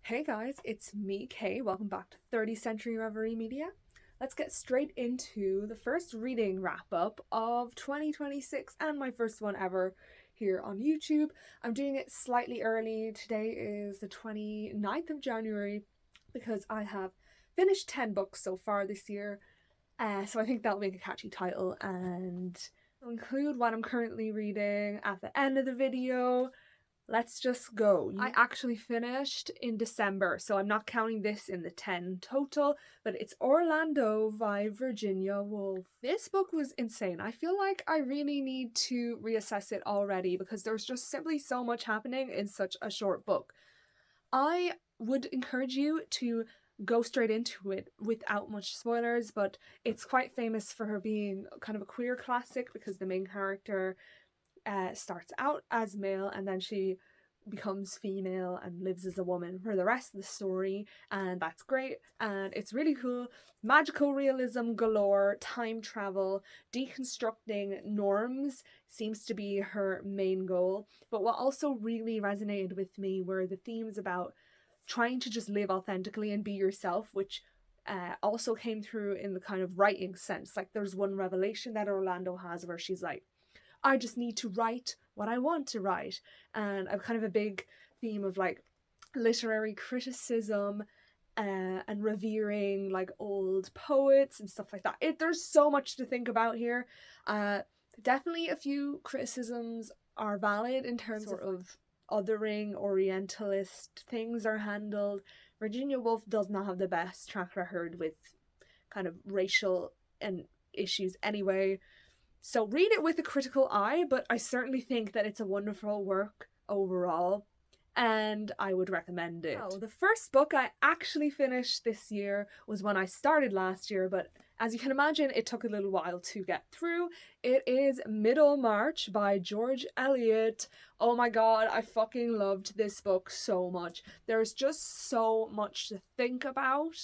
Hey guys, it's me, Kay. Welcome back to 30th Century Reverie Media. Let's get straight into the first reading wrap-up of 2026 and my first one ever here on YouTube. I'm doing it slightly early. Today is the 29th of January because I have finished 10 books so far this year. So I think that'll make a catchy title, and I'll include what I'm currently reading at the end of the video. Let's just go. I actually finished in December, so I'm not counting this in the 10 total, but it's Orlando by Virginia Woolf. This book was insane. I feel like I really need to reassess it already because there's just simply so much happening in such a short book. I would encourage you to go straight into it without much spoilers, but it's quite famous for her being kind of a queer classic because the main character starts out as male and then she becomes female and lives as a woman for the rest of the story, and that's great and it's really cool. Magical realism galore, time travel, deconstructing norms seems to be her main goal, but what also really resonated with me were the themes about trying to just live authentically and be yourself, which also came through in the kind of writing sense. Like there's one revelation that Orlando has where she's like, I just need to write what I want to write. And I'm kind of a big theme of like literary criticism and revering like old poets and stuff like that. There's so much to think about here. Definitely a few criticisms are valid in terms of othering, orientalist things are handled. Virginia Woolf does not have the best track record with kind of racial and issues anyway. So read it with a critical eye, but I certainly think that it's a wonderful work overall, and I would recommend it. Oh, the first book I actually finished this year was one I started last year, but as you can imagine, it took a little while to get through. It is Middlemarch by George Eliot. Oh my god, I fucking loved this book so much. There's just so much to think about,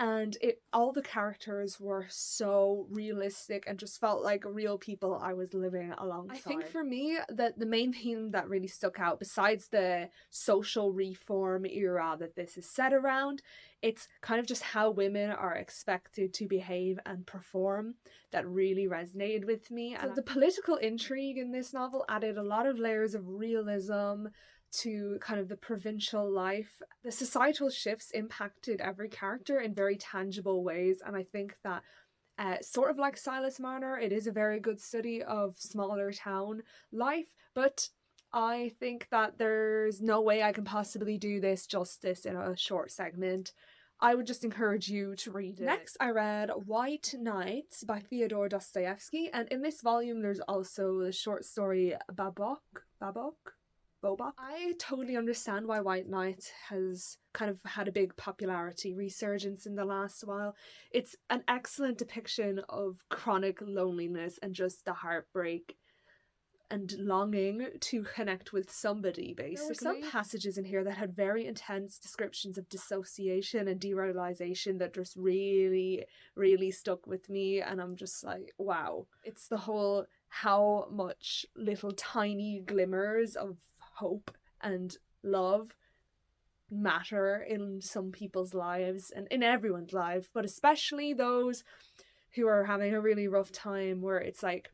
and all the characters were so realistic and just felt like real people I was living alongside. I think for me that the main theme that really stuck out, besides the social reform era that this is set around, it's kind of just how women are expected to behave and perform that really resonated with me. And the political intrigue in this novel added a lot of layers of realism to kind of the provincial life. The societal shifts impacted every character in very tangible ways, and I think that sort of like Silas Marner, it is a very good study of smaller town life, but I think that there's no way I can possibly do this justice in a short segment. I would just encourage you to read it. Next, I read White Nights by Fyodor Dostoevsky, and in this volume there's also the short story Bobok. I totally understand why White Knight has kind of had a big popularity resurgence in the last while. It's an excellent depiction of chronic loneliness and just the heartbreak and longing to connect with somebody, basically. There were some passages in here that had very intense descriptions of dissociation and derealization that just really, really stuck with me, and I'm just like, wow. It's the whole how much little tiny glimmers of hope and love matter in some people's lives and in everyone's life, but especially those who are having a really rough time where it's like,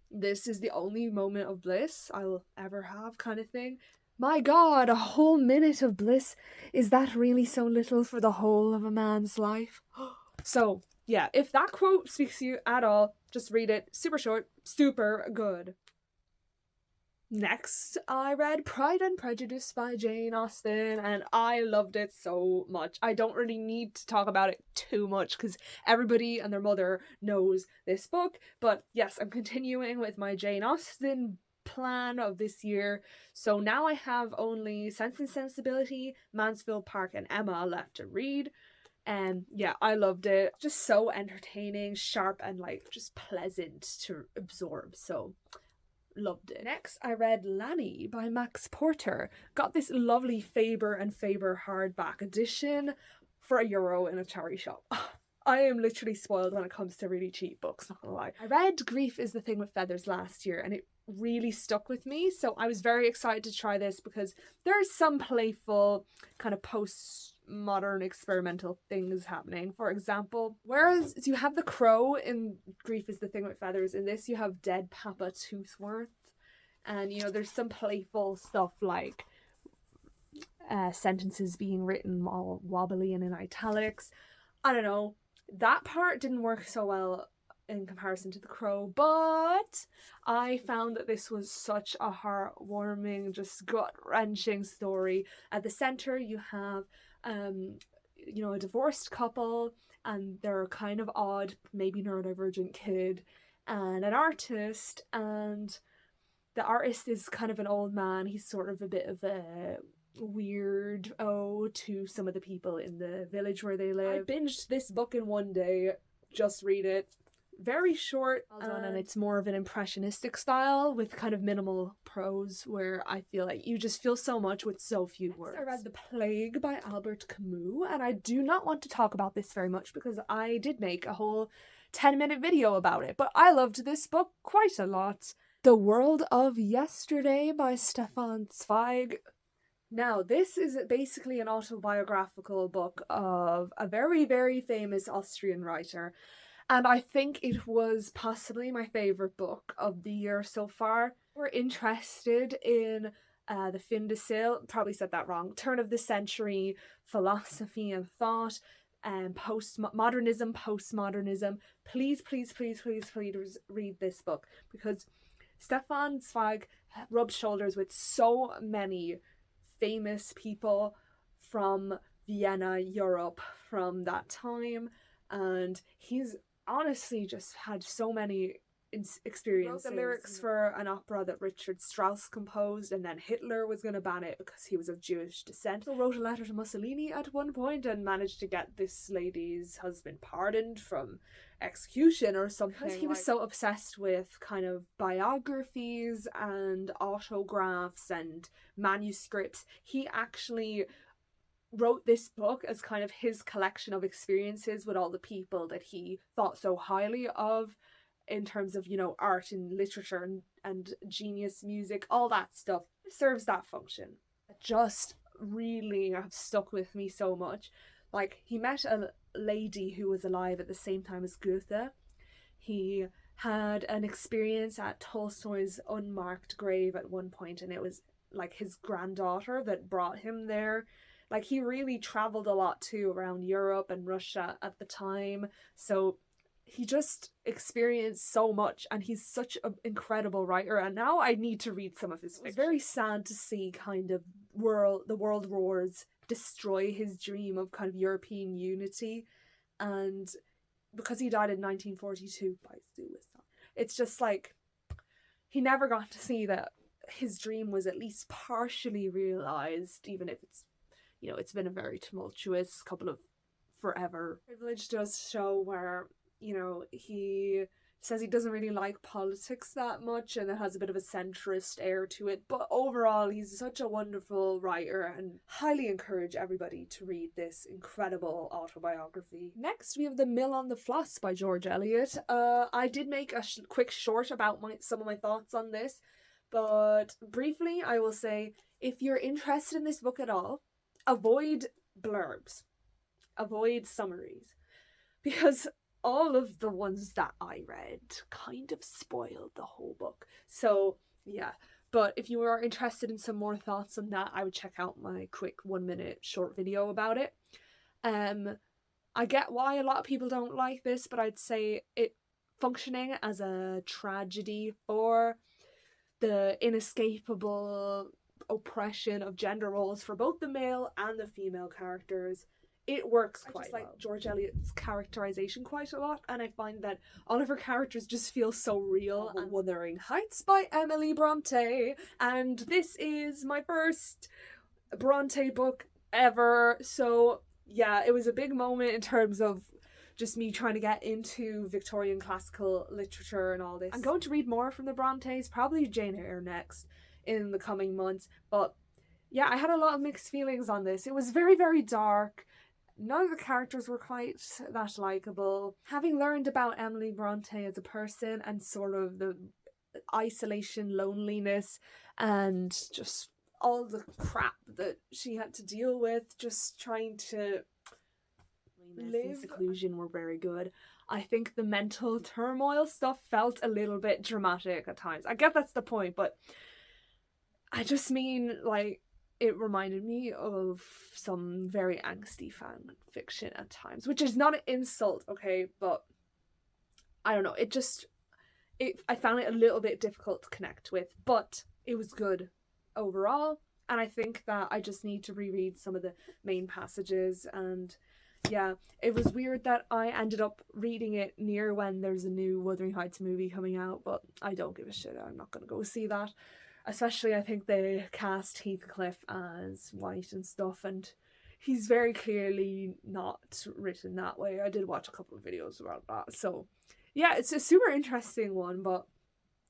this is the only moment of bliss I'll ever have, kind of thing. My god, a whole minute of bliss, is that really so little for the whole of a man's life? So yeah, if that quote speaks to you at all, just read it. Super short, super good. Next, I read Pride and Prejudice by Jane Austen, and I loved it so much. I don't really need to talk about it too much because everybody and their mother knows this book, but yes, I'm continuing with my Jane Austen plan of this year. So now I have only Sense and Sensibility, Mansfield Park, and Emma left to read. And yeah, I loved it. Just so entertaining, sharp, and like just pleasant to absorb. So loved it. Next, I read Lanny by Max Porter. Got this lovely Faber and Faber hardback edition for €1 in a charity shop. I am literally spoiled when it comes to really cheap books, not gonna lie. I read Grief is the Thing with Feathers last year, and it really stuck with me. So I was very excited to try this because there's some playful kind of postmodern experimental things happening. For example, whereas you have the crow in Grief is the Thing with Feathers, in this you have Dead Papa Toothworth. And, you know, there's some playful stuff like sentences being written all wobbly and in italics. I don't know. That part didn't work so well in comparison to The Crow, but I found that this was such a heartwarming, just gut-wrenching story. At the center, you have, you know, a divorced couple and their kind of odd, maybe neurodivergent kid, and an artist, and the artist is kind of an old man. He's sort of a bit of a weird to some of the people in the village where they live. I binged this book in one day. Just read it. Very short, and it's more of an impressionistic style with kind of minimal prose, where I feel like you just feel so much with so few words. I read The Plague by Albert Camus, and I do not want to talk about this very much because I did make a whole 10-minute video about it, but I loved this book quite a lot. The World of Yesterday by Stefan Zweig. Now, this is basically an autobiographical book of a very, very famous Austrian writer, and I think it was possibly my favourite book of the year so far. We're interested in the fin de siècle, probably said that wrong, turn of the century philosophy and thought, and postmodernism, please read this book, because Stefan Zweig rubbed shoulders with so many famous people from Vienna, Europe, from that time, and he's honestly just had so many experiences. He wrote the lyrics for an opera that Richard Strauss composed, and then Hitler was going to ban it because he was of Jewish descent. He wrote a letter to Mussolini at one point and managed to get this lady's husband pardoned from execution or something. Because he was so obsessed with kind of biographies and autographs and manuscripts, he actually wrote this book as kind of his collection of experiences with all the people that he thought so highly of in terms of, you know, art and literature and genius music, all that stuff. It serves that function. It just really have stuck with me so much. Like, he met a lady who was alive at the same time as Goethe. He had an experience at Tolstoy's unmarked grave at one point, and it was like his granddaughter that brought him there. Like, he really traveled a lot too around Europe and Russia at the time, so he just experienced so much, and he's such an incredible writer, and now I need to read some of his fiction. It's very sad to see kind of the world wars destroy his dream of kind of European unity, and because he died in 1942 by suicide, it's just like he never got to see that his dream was at least partially realized, even if it's, you know, it's been a very tumultuous couple of forever. Privilege does show where, you know, he says he doesn't really like politics that much and it has a bit of a centrist air to it, but overall he's such a wonderful writer, and highly encourage everybody to read this incredible autobiography. Next we have The Mill on the Floss by George Eliot. I did make a quick short about some of my thoughts on this, but briefly I will say, if you're interested in this book at all, avoid blurbs, avoid summaries, because all of the ones that I read kind of spoiled the whole book. So yeah, but if you are interested in some more thoughts on that, I would check out my quick 1-minute short video about it. I get why a lot of people don't like this, but I'd say it functioning as a tragedy for the inescapable oppression of gender roles for both the male and the female characters. It works quite well. I like George Eliot's characterization quite a lot, and I find that all of her characters just feel so real. And Wuthering Heights by Emily Bronte, and this is my first Bronte book ever, so yeah, it was a big moment in terms of just me trying to get into Victorian classical literature and all this. I'm going to read more from the Brontes, probably Jane Eyre next in the coming months, but yeah, I had a lot of mixed feelings on this. It was very, very dark. None of the characters were quite that likeable. Having learned about Emily Bronte as a person and sort of the isolation, loneliness, and just all the crap that she had to deal with just trying to live in seclusion were very good. I think the mental turmoil stuff felt a little bit dramatic at times. I get that's the point, but I just mean, like, it reminded me of some very angsty fan fiction at times, which is not an insult, okay, but I don't know, I found it a little bit difficult to connect with, but it was good overall, and I think that I just need to reread some of the main passages. And yeah, it was weird that I ended up reading it near when there's a new Wuthering Heights movie coming out, but I don't give a shit. I'm not gonna go see that. Especially, I think they cast Heathcliff as White and stuff, and he's very clearly not written that way. I did watch a couple of videos about that, so yeah, it's a super interesting one, but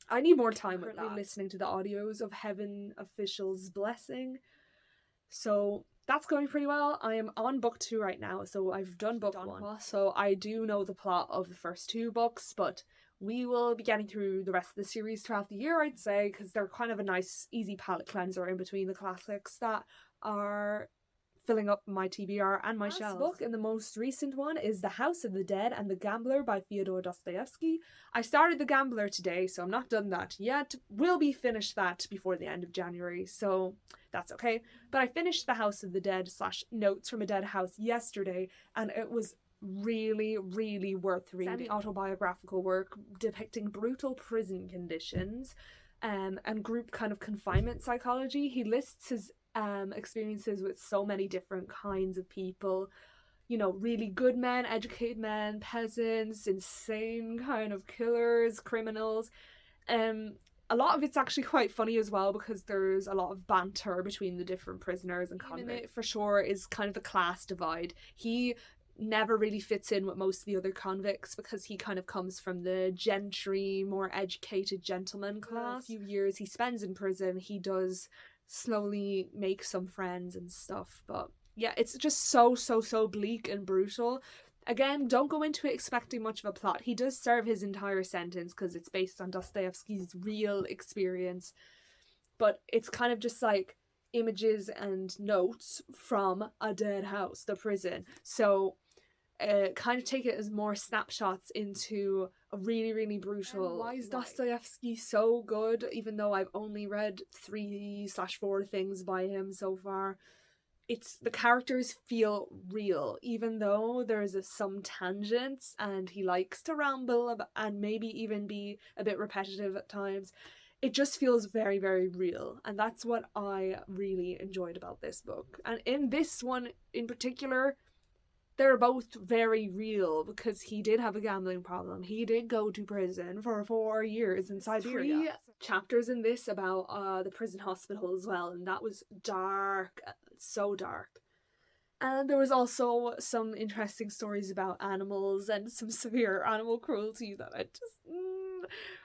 I need more time with that. Listening to the audios of Heaven Official's Blessing, so that's going pretty well. I am on book 2 right now, so I've done book 1, so I do know the plot of the first 2 books, but we will be getting through the rest of the series throughout the year, I'd say, because they're kind of a nice, easy palate cleanser in between the classics that are filling up my TBR and my shelves. Book in the most recent one is The House of the Dead and the Gambler by Fyodor Dostoevsky. I started The Gambler today, so I'm not done that yet. Will be finished that before the end of January, so that's okay. But I finished The House of the Dead / Notes from a Dead House yesterday, and it was really, really worth reading. Semi-autobiographical work depicting brutal prison conditions and group kind of confinement psychology. He lists his experiences with so many different kinds of people, you know, really good men, educated men, peasants, insane kind of killers, criminals. A lot of it's actually quite funny as well, because there's a lot of banter between the different prisoners and convicts. In it, for sure, is kind of the class divide. He never really fits in with most of the other convicts because he kind of comes from the gentry, more educated gentleman class. A few years he spends in prison, he does slowly make some friends and stuff, but yeah, it's just so bleak and brutal. Again, don't go into it expecting much of a plot. He does serve his entire sentence because it's based on Dostoevsky's real experience, but it's kind of just like images and notes from a dead house, the prison. So kind of take it as more snapshots into a really, really brutal. And why is Dostoevsky so good, even though I've only read 3/4 things by him so far? It's the characters feel real, even though there's some tangents and he likes to ramble and maybe even be a bit repetitive at times. It just feels very, very real, and that's what I really enjoyed about this book. And in this one in particular, they're both very real, because he did have a gambling problem. He did go to prison for 4 years in Siberia. 3 chapters in this about the prison hospital as well, and that was dark, so dark. And there was also some interesting stories about animals and some severe animal cruelty that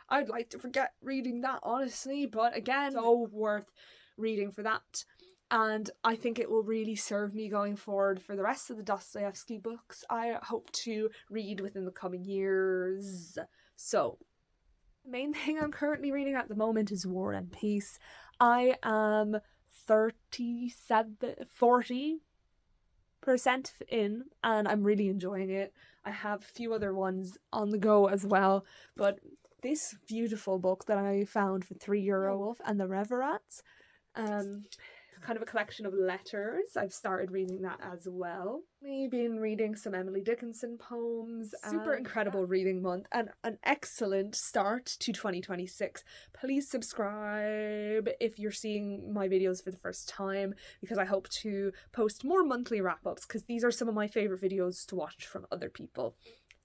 I'd like to forget reading that, honestly, but again, so worth reading for that. And I think it will really serve me going forward for the rest of the Dostoevsky books I hope to read within the coming years. So, the main thing I'm currently reading at the moment is War and Peace. I am 40% in, and I'm really enjoying it. I have a few other ones on the go as well, but this beautiful book that I found for €3, Wolf and the Reverats, kind of a collection of letters. I've started reading that as well. We've been reading some Emily Dickinson poems. Super incredible reading month and an excellent start to 2026. Please subscribe if you're seeing my videos for the first time, because I hope to post more monthly wrap-ups, because these are some of my favourite videos to watch from other people.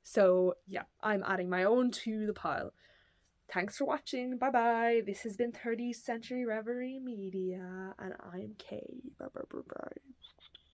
So yeah, I'm adding my own to the pile. Thanks for watching. Bye bye. This has been 30th Century Reverie Media, and I'm Kay. Bye bye bye bye.